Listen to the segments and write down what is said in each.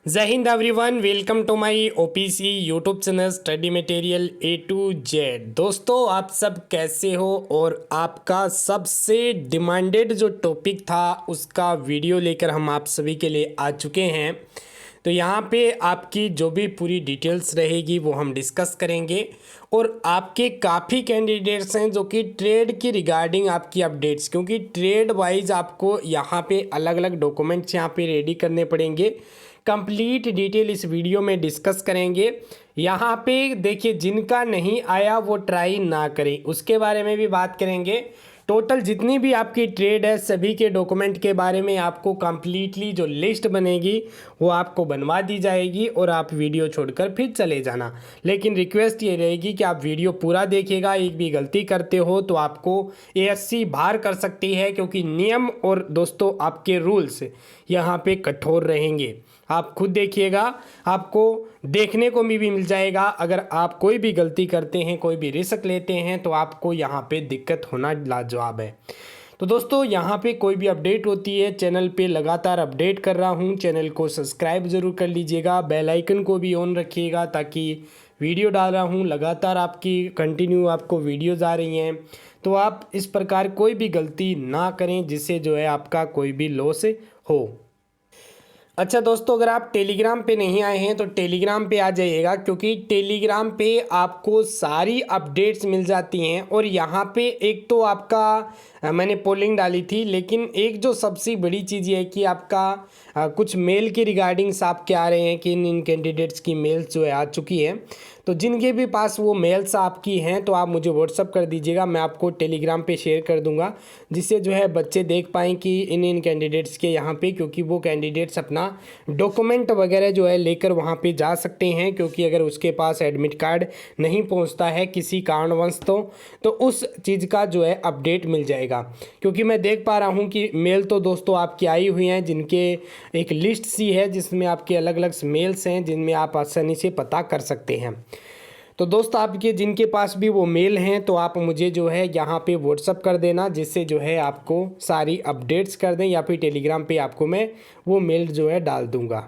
जय हिंद everyone, welcome to my OPC YouTube channel study material A to Z. दोस्तों, आप सब कैसे हो? और आपका सबसे डिमांडेड जो टॉपिक था उसका वीडियो लेकर हम आप सभी के लिए आ चुके हैं। तो यहाँ पे आपकी जो भी पूरी डिटेल्स रहेगी वो हम डिस्कस करेंगे। और आपके काफ़ी कैंडिडेट्स हैं जो कि ट्रेड की रिगार्डिंग आपकी अपडेट्स, क्योंकि ट्रेड वाइज आपको यहाँ पे अलग अलग डॉक्यूमेंट्स यहाँ पे रेडी करने पड़ेंगे। कंप्लीट डिटेल इस वीडियो में डिस्कस करेंगे। यहाँ पे देखिए, जिनका नहीं आया वो ट्राई ना करें, उसके बारे में भी बात करेंगे। टोटल जितनी भी आपकी ट्रेड है सभी के डॉक्यूमेंट के बारे में आपको कंप्लीटली जो लिस्ट बनेगी वो आपको बनवा दी जाएगी और आप वीडियो छोड़कर फिर चले जाना। लेकिन रिक्वेस्ट ये रहेगी कि आप वीडियो पूरा देखिएगा। एक भी गलती करते हो तो आपको एएससी बाहर कर सकती है, क्योंकि नियम और दोस्तों आपके रूल्स यहाँ पे कठोर रहेंगे। आप खुद देखिएगा, आपको देखने को भी मिल जाएगा। अगर आप कोई भी गलती करते हैं, कोई भी रिस्क लेते हैं तो आपको यहाँ पे दिक्कत होना लाजवाब है। तो दोस्तों, यहाँ पे कोई भी अपडेट होती है चैनल पे लगातार अपडेट कर रहा हूँ। चैनल को सब्सक्राइब ज़रूर कर लीजिएगा, बेल आइकन को भी ऑन रखिएगा ताकि वीडियो डाल रहा हूँ लगातार आपकी कंटिन्यू आपको वीडियोज़ आ रही हैं। तो आप इस प्रकार कोई भी गलती ना करें जिससे जो है आपका कोई भी लॉस हो। अच्छा दोस्तों, अगर आप टेलीग्राम पे नहीं आए हैं तो टेलीग्राम पे आ जाइएगा, क्योंकि टेलीग्राम पे आपको सारी अपडेट्स मिल जाती हैं। और यहाँ पे एक तो आपका मैंने पोलिंग डाली थी, लेकिन एक जो सबसे बड़ी चीज़ ये है कि आपका कुछ मेल के रिगार्डिंग्स आपके आ रहे हैं कि इन कैंडिडेट्स की मेल्स जो है आ चुकी है। तो जिनके भी पास वो मेल्स आपकी हैं तो आप मुझे व्हाट्सअप कर दीजिएगा, मैं आपको टेलीग्राम पे शेयर कर दूंगा, जिससे जो है बच्चे देख पाएँ कि इन कैंडिडेट्स के यहाँ पे, क्योंकि वो कैंडिडेट्स अपना डॉक्यूमेंट वगैरह जो है लेकर वहाँ पे जा सकते हैं। क्योंकि अगर उसके पास एडमिट कार्ड नहीं पहुँचता है किसी कारणवश तो उस चीज़ का जो है अपडेट मिल जाएगा। क्योंकि मैं देख पा रहा हूँ कि मेल तो दोस्तों आपकी आई हुई हैं, जिनके एक लिस्ट सी है जिसमें आपके अलग अलग मेल्स हैं जिनमें आप आसानी से पता कर सकते हैं। तो दोस्त, आपके जिनके पास भी वो मेल हैं तो आप मुझे जो है यहाँ पे व्हाट्सअप कर देना, जिससे जो है आपको सारी अपडेट्स कर दें, या फिर टेलीग्राम पे आपको मैं वो मेल जो है डाल दूँगा।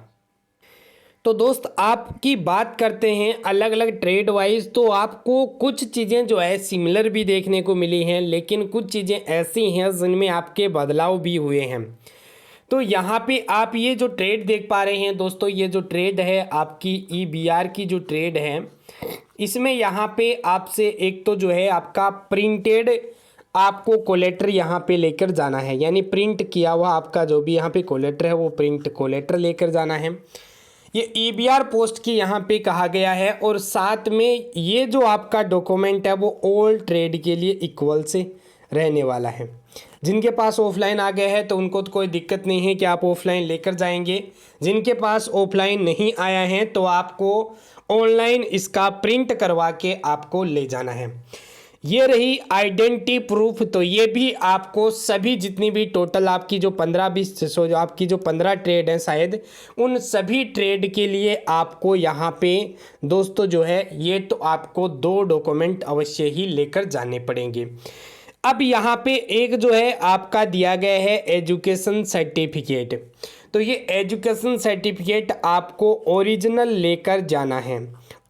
तो दोस्त, आपकी बात करते हैं अलग अलग ट्रेड वाइज। तो आपको कुछ चीज़ें जो है सिमिलर भी देखने को मिली हैं, लेकिन कुछ चीज़ें ऐसी हैं जिनमें आपके बदलाव भी हुए हैं। तो यहाँ पे आप ये जो ट्रेड देख पा रहे हैं दोस्तों, ये जो ट्रेड है आपकी ईबीआर की जो ट्रेड है, इसमें यहाँ पे आपसे एक तो जो है आपका प्रिंटेड आपको कोलेटर यहाँ पे लेकर जाना है, यानी प्रिंट किया हुआ आपका जो भी यहाँ पे कोलेटर है वो प्रिंट कोलेटर लेकर जाना है। ये ईबीआर पोस्ट की यहाँ पे कहा गया है। और साथ में ये जो आपका डॉक्यूमेंट है वो ऑल ट्रेड के लिए इक्वल से रहने वाला है। जिनके पास ऑफलाइन आ गया है तो उनको तो कोई दिक्कत नहीं है कि आप ऑफलाइन लेकर जाएंगे। जिनके पास ऑफलाइन नहीं आया है तो आपको ऑनलाइन इसका प्रिंट करवा के आपको ले जाना है। ये रही आइडेंटिटी प्रूफ। तो ये भी आपको सभी जितनी भी टोटल आपकी जो 15-20 जो आपकी जो 15 ट्रेड हैं शायद, उन सभी ट्रेड के लिए आपको यहाँ पे दोस्तों जो है ये तो आपको 2 डॉक्यूमेंट अवश्य ही लेकर जाने पड़ेंगे। अब यहाँ पे एक जो है आपका दिया गया है एजुकेशन सर्टिफिकेट। तो ये एजुकेशन सर्टिफिकेट आपको ओरिजिनल लेकर जाना है।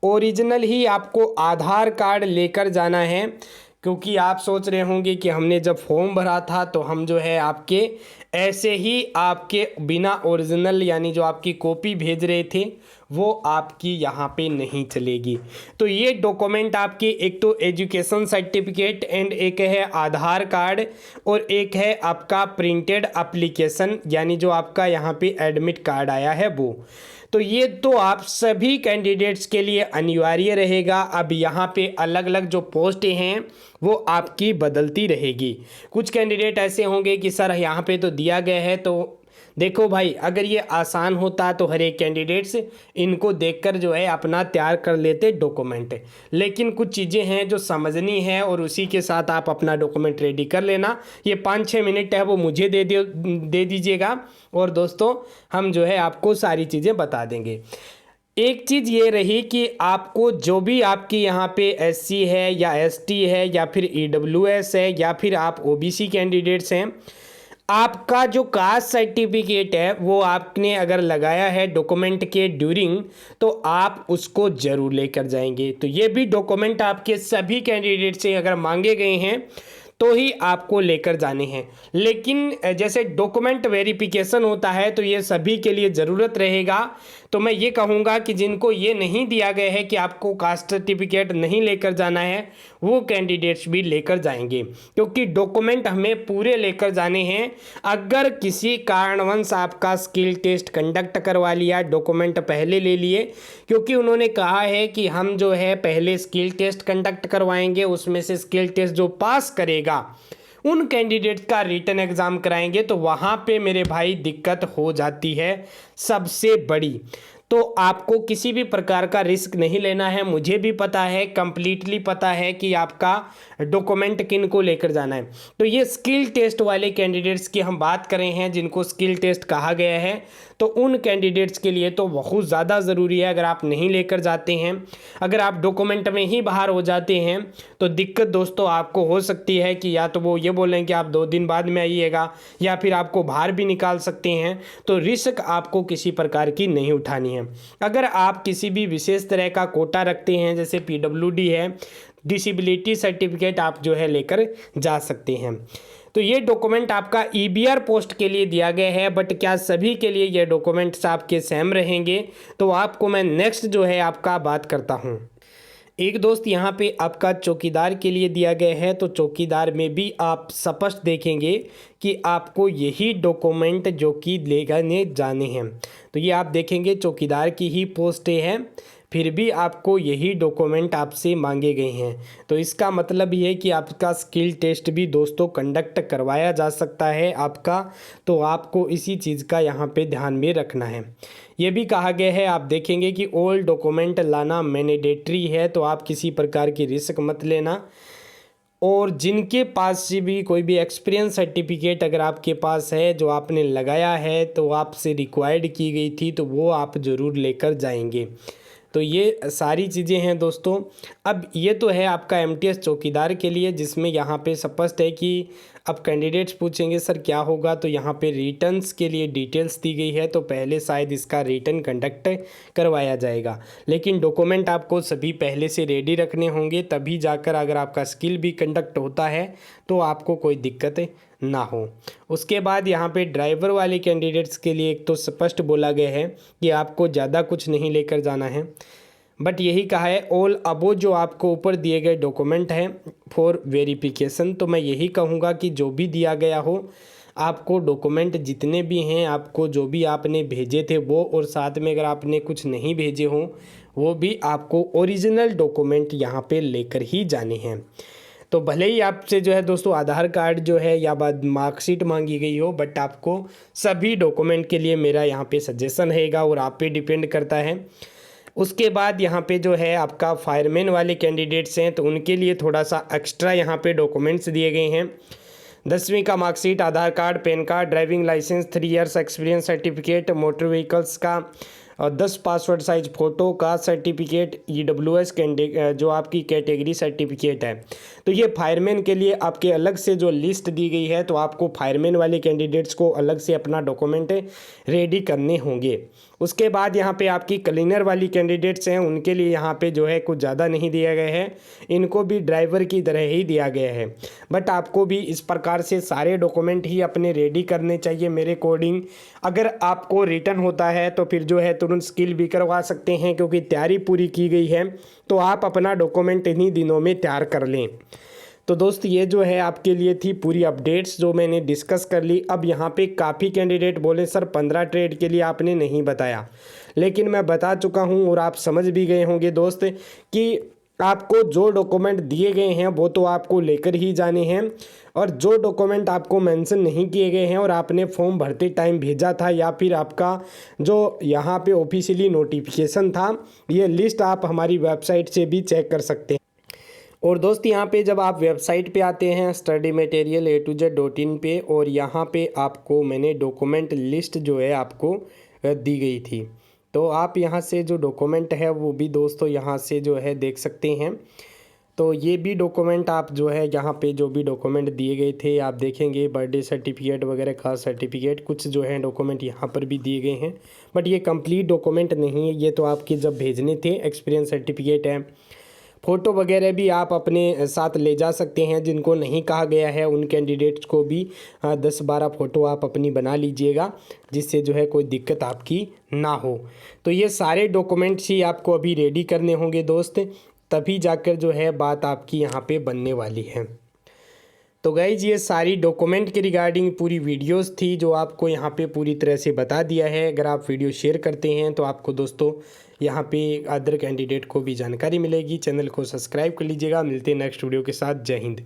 ओरिजिनल ही आपको आधार कार्ड लेकर जाना है, क्योंकि आप सोच रहे होंगे कि हमने जब फॉर्म भरा था तो हम जो है आपके ऐसे ही आपके बिना ओरिजिनल यानी जो आपकी कॉपी भेज रहे थे वो आपकी यहाँ पे नहीं चलेगी। तो ये डॉक्यूमेंट आपकी एक तो एजुकेशन सर्टिफिकेट एंड एक है आधार कार्ड और एक है आपका प्रिंटेड एप्लीकेशन, यानी जो आपका यहाँ पे एडमिट कार्ड आया है वो। तो ये तो आप सभी कैंडिडेट्स के लिए अनिवार्य रहेगा। अब यहाँ पे अलग अलग जो पोस्टें हैं वो आपकी बदलती रहेगी। कुछ कैंडिडेट ऐसे होंगे कि सर यहाँ पे तो दिया गया है। तो देखो भाई, अगर ये आसान होता तो हर एक कैंडिडेट्स इनको देखकर जो है अपना तैयार कर लेते डॉक्यूमेंट। लेकिन कुछ चीज़ें हैं जो समझनी है और उसी के साथ आप अपना डॉक्यूमेंट रेडी कर लेना। ये 5-6 मिनट है वो मुझे दे दीजिएगा और दोस्तों हम जो है आपको सारी चीज़ें बता देंगे। एक चीज़ ये रही कि आपको जो भी आपकी यहाँ पे एससी है या एसटी है या फिर ईडब्ल्यूएस है या फिर आप ओबीसी कैंडिडेट्स हैं, आपका जो कास्ट सर्टिफिकेट है वो आपने अगर लगाया है डॉक्यूमेंट के ड्यूरिंग, तो आप उसको ज़रूर लेकर जाएंगे। तो ये भी डॉक्यूमेंट आपके सभी कैंडिडेट से अगर मांगे गए हैं तो ही आपको लेकर जाने हैं। लेकिन जैसे डॉक्यूमेंट वेरिफिकेशन होता है तो ये सभी के लिए ज़रूरत रहेगा। तो मैं ये कहूँगा कि जिनको ये नहीं दिया गया है कि आपको कास्ट सर्टिफिकेट नहीं लेकर जाना है, वो कैंडिडेट्स भी लेकर जाएंगे, क्योंकि डॉक्यूमेंट हमें पूरे लेकर जाने हैं। अगर किसी कारणवश आपका स्किल टेस्ट कंडक्ट करवा लिया, डॉक्यूमेंट पहले ले लिए, क्योंकि उन्होंने कहा है कि हम जो है पहले स्किल टेस्ट कंडक्ट करवाएंगे, उसमें से स्किल टेस्ट जो पास करेगा उन कैंडिडेट का रिटन एग्ज़ाम कराएंगे, तो वहाँ पे मेरे भाई दिक्कत हो जाती है सबसे बड़ी। तो आपको किसी भी प्रकार का रिस्क नहीं लेना है। मुझे भी पता है, कंप्लीटली पता है कि आपका डॉक्यूमेंट किन को लेकर जाना है। तो ये स्किल टेस्ट वाले कैंडिडेट्स की हम बात कर रहे हैं, जिनको स्किल टेस्ट कहा गया है, तो उन कैंडिडेट्स के लिए तो बहुत ज़्यादा ज़रूरी है। अगर आप नहीं लेकर जाते हैं, अगर आप डॉक्यूमेंट में ही बाहर हो जाते हैं, तो दिक्कत दोस्तों आपको हो सकती है कि या तो वो ये बोलें कि आप 2 दिन बाद में आइएगा, या फिर आपको बाहर भी निकाल सकते हैं। तो रिस्क आपको किसी प्रकार की नहीं उठानी है। अगर आप किसी भी विशेष तरह का कोटा रखते हैं, जैसे पीडब्ल्यूडी है, डिसेबिलिटी सर्टिफिकेट आप जो है लेकर जा सकते हैं। तो ये डॉक्यूमेंट आपका ईबीआर पोस्ट के लिए दिया गया है, बट क्या सभी के लिए ये डॉक्यूमेंट्स आपके सेम रहेंगे? तो आपको मैं नेक्स्ट जो है आपका बात करता हूँ। एक दोस्त यहाँ पे आपका चौकीदार के लिए दिया गया है, तो चौकीदार में भी आप स्पष्ट देखेंगे कि आपको यही डॉक्यूमेंट जो कि लेने जाने हैं। तो ये आप देखेंगे चौकीदार की ही पोस्टें हैं, फिर भी आपको यही डॉक्यूमेंट आपसे मांगे गए हैं। तो इसका मतलब ये है कि आपका स्किल टेस्ट भी दोस्तों कंडक्ट करवाया जा सकता है आपका। तो आपको इसी चीज़ का यहाँ पे ध्यान में रखना है। ये भी कहा गया है, आप देखेंगे कि ऑल डॉक्यूमेंट लाना मैंडेटरी है, तो आप किसी प्रकार की रिस्क मत लेना। और जिनके पास से भी कोई भी एक्सपीरियंस सर्टिफिकेट अगर आपके पास है जो आपने लगाया है, तो आपसे रिक्वायर्ड की गई थी, तो वो आप ज़रूर लेकर जाएंगे। तो ये सारी चीज़ें हैं दोस्तों। अब ये तो है आपका एमटीएस चौकीदार के लिए, जिसमें यहाँ पे स्पष्ट है कि अब कैंडिडेट्स पूछेंगे सर क्या होगा, तो यहाँ पे रिटर्न्स के लिए डिटेल्स दी गई है, तो पहले शायद इसका रिटर्न कंडक्ट करवाया जाएगा। लेकिन डॉक्यूमेंट आपको सभी पहले से रेडी रखने होंगे, तभी जाकर अगर आपका स्किल भी कंडक्ट होता है तो आपको कोई दिक्कत ना हो। उसके बाद यहाँ पे ड्राइवर वाले कैंडिडेट्स के लिए एक तो स्पष्ट बोला गया है कि आपको ज़्यादा कुछ नहीं लेकर जाना है, बट यही कहा है ऑल अबो जो आपको ऊपर दिए गए डॉक्यूमेंट हैं फॉर वेरिफिकेशन। तो मैं यही कहूँगा कि जो भी दिया गया हो, आपको डॉक्यूमेंट जितने भी हैं, आपको जो भी आपने भेजे थे वो, और साथ में अगर आपने कुछ नहीं भेजे हों वो भी आपको ओरिजिनल डॉक्यूमेंट यहाँ पे लेकर ही जाने हैं। तो भले ही आपसे जो है दोस्तों आधार कार्ड जो है या बाद मार्कशीट मांगी गई हो, बट आपको सभी डॉक्यूमेंट के लिए मेरा यहाँ पे सजेशन रहेगा और आप पे डिपेंड करता है। उसके बाद यहाँ पे जो है आपका फायरमैन वाले कैंडिडेट्स हैं, तो उनके लिए थोड़ा सा एक्स्ट्रा यहाँ पे डॉक्यूमेंट्स दिए गए हैं। 10वीं का marksheet, Aadhaar card, PAN card, driving licence, 3 years experience certificate, motor vehicles का, और 10 पासवर्ड साइज फ़ोटो का सर्टिफिकेट, EWS जो आपकी कैटेगरी सर्टिफिकेट है। तो ये फायरमैन के लिए आपके अलग से जो लिस्ट दी गई है, तो आपको फायरमैन वाले कैंडिडेट्स को अलग से अपना डॉक्यूमेंट रेडी करने होंगे। उसके बाद यहाँ पे आपकी क्लीनर वाली कैंडिडेट्स हैं, उनके लिए यहाँ पे जो है कुछ ज़्यादा नहीं दिया गया है, इनको भी ड्राइवर की तरह ही दिया गया है। बट आपको भी इस प्रकार से सारे डॉक्यूमेंट ही अपने रेडी करने चाहिए मेरे अकॉर्डिंग। अगर आपको रिटर्न होता है तो फिर जो है तुरंत स्किल भी करवा सकते हैं, क्योंकि तैयारी पूरी की गई है, तो आप अपना डॉक्यूमेंट इन्हीं दिनों में तैयार कर लें। तो दोस्त ये जो है आपके लिए थी पूरी अपडेट्स जो मैंने डिस्कस कर ली। अब यहाँ पे काफ़ी कैंडिडेट बोले सर 15 ट्रेड के लिए आपने नहीं बताया, लेकिन मैं बता चुका हूँ और आप समझ भी गए होंगे दोस्त कि आपको जो डॉक्यूमेंट दिए गए हैं वो तो आपको लेकर ही जाने हैं, और जो डॉक्यूमेंट आपको मेंशन नहीं किए गए हैं और आपने फॉर्म भरते टाइम भेजा था, या फिर आपका जो यहाँ पे ऑफिशियली नोटिफिकेशन था, ये लिस्ट आप हमारी वेबसाइट से भी चेक कर सकते हैं। और दोस्त यहाँ पे जब आप वेबसाइट पे आते हैं studymaterial.a2z.in पे, और यहाँ पे आपको मैंने डॉक्यूमेंट लिस्ट जो है आपको दी गई थी, तो आप यहाँ से जो डॉक्यूमेंट है वो भी दोस्तों यहाँ से जो है देख सकते हैं। तो ये भी डॉक्यूमेंट आप जो है यहाँ पे जो भी डॉक्यूमेंट दिए गए थे आप देखेंगे, बर्थडे सर्टिफिकेट वगैरह, कास्ट सर्टिफिकेट, कुछ जो है डॉक्यूमेंट यहाँ पर भी दिए गए हैं, बट ये कंप्लीट डॉक्यूमेंट नहीं है। ये तो आपके जब भेजने थे। एक्सपीरियंस सर्टिफिकेट है, फ़ोटो वगैरह भी आप अपने साथ ले जा सकते हैं। जिनको नहीं कहा गया है उन कैंडिडेट्स को भी 10-12 फ़ोटो आप अपनी बना लीजिएगा, जिससे जो है कोई दिक्कत आपकी ना हो। तो ये सारे डॉक्यूमेंट्स ही आपको अभी रेडी करने होंगे दोस्त, तभी जाकर जो है बात आपकी यहाँ पे बनने वाली है। तो गाइज ये सारी डॉक्यूमेंट के रिगार्डिंग पूरी वीडियोस थी जो आपको यहाँ पे पूरी तरह से बता दिया है। अगर आप वीडियो शेयर करते हैं तो आपको दोस्तों यहाँ पे अदर कैंडिडेट को भी जानकारी मिलेगी। चैनल को सब्सक्राइब कर लीजिएगा। मिलते हैं नेक्स्ट वीडियो के साथ। जय हिंद।